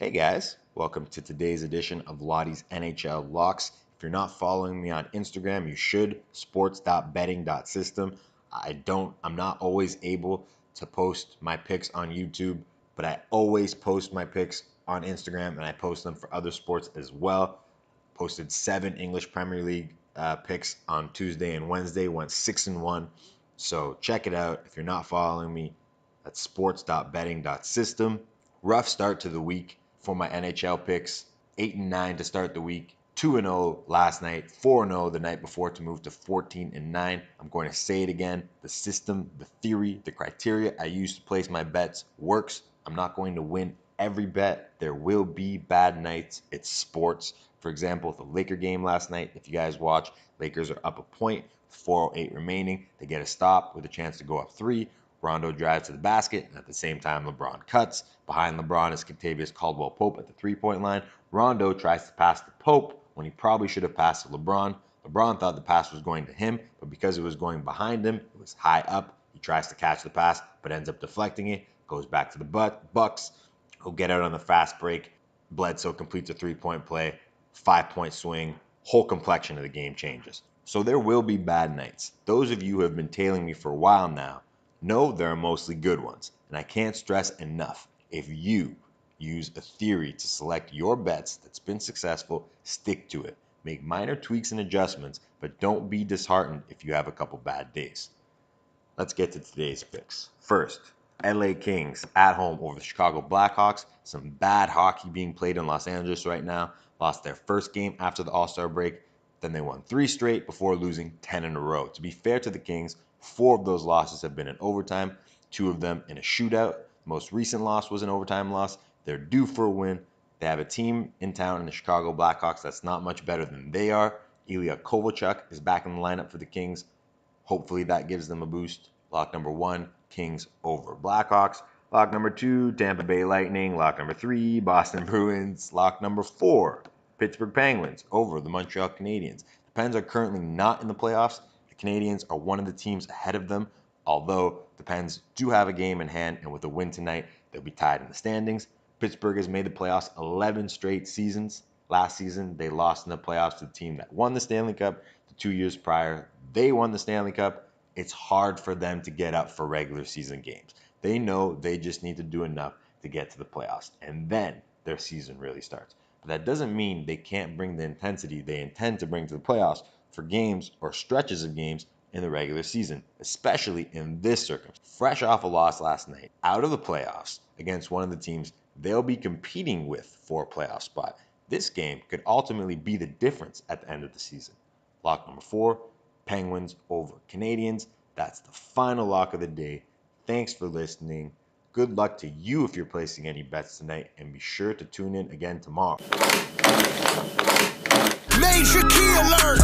Hey guys, welcome to today's edition of Loddy's NHL Locks. If you're not following me on Instagram, you should. sports.betting.system. I'm not always able to post my picks on YouTube, but I always post my picks on Instagram and I post them for other sports as well. Posted 7 English Premier League picks on Tuesday and Wednesday, went 6-1. So check it out. If you're not following me, that's sports.betting.system. Rough start to the week for my NHL picks. 8-9 to start the week. 2-0 last night. 4-0 the night before to move to 14-9. I'm going to say it again. The system, the theory, the criteria I use to place my bets works. I'm not going to win every bet. There will be bad nights. It's sports. For example, the Laker game last night, if you guys watch, Lakers are up a point, 4:08 remaining. They get a stop with a chance to go up 3. Rondo drives to the basket, and at the same time, LeBron cuts. Behind LeBron is Kentavious Caldwell-Pope at the three-point line. Rondo tries to pass to Pope when he probably should have passed to LeBron. LeBron thought the pass was going to him, but because it was going behind him, it was high up. He tries to catch the pass, but ends up deflecting it. Goes back to the Bucks, who get out on the fast break. Bledsoe completes a three-point play, 5-point swing. Whole complexion of the game changes. So there will be bad nights. Those of you who have been tailing me for a while now know there are mostly good ones, and I can't stress enough, if you use a theory to select your bets that's been successful, stick to it. Make minor tweaks and adjustments, but don't be disheartened if you have a couple bad days. Let's get to today's picks. First, LA Kings at home over the Chicago Blackhawks. Some bad hockey being played in Los Angeles right now. Lost their first game after the All-Star break. Then they won 3 straight before losing 10 in a row. To be fair to the Kings, 4 of those losses have been in overtime, 2 of them in a shootout. The most recent loss was an overtime loss. They're due for a win. They have a team in town in the Chicago Blackhawks that's not much better than they are. Ilya Kovalchuk is back in the lineup for the Kings. Hopefully that gives them a boost. Lock number 1, Kings over Blackhawks. Lock number 2, Tampa Bay Lightning. Lock number 3, Boston Bruins. Lock number 4, Pittsburgh Penguins over the Montreal Canadiens. The Pens are currently not in the playoffs. The Canadiens are one of the teams ahead of them, although the Pens do have a game in hand, and with a win tonight, they'll be tied in the standings. Pittsburgh has made the playoffs 11 straight seasons. Last season, they lost in the playoffs to the team that won the Stanley Cup. The 2 years prior, they won the Stanley Cup. It's hard for them to get up for regular season games. They know they just need to do enough to get to the playoffs, and then their season really starts. But that doesn't mean they can't bring the intensity they intend to bring to the playoffs for games or stretches of games in the regular season, especially in this circumstance. Fresh off a loss last night, out of the playoffs against one of the teams they'll be competing with for a playoff spot. This game could ultimately be the difference at the end of the season. Lock number 4, Penguins over Canadiens. That's the final lock of the day. Thanks for listening. Good luck to you if you're placing any bets tonight, and be sure to tune in again tomorrow. Major key alert!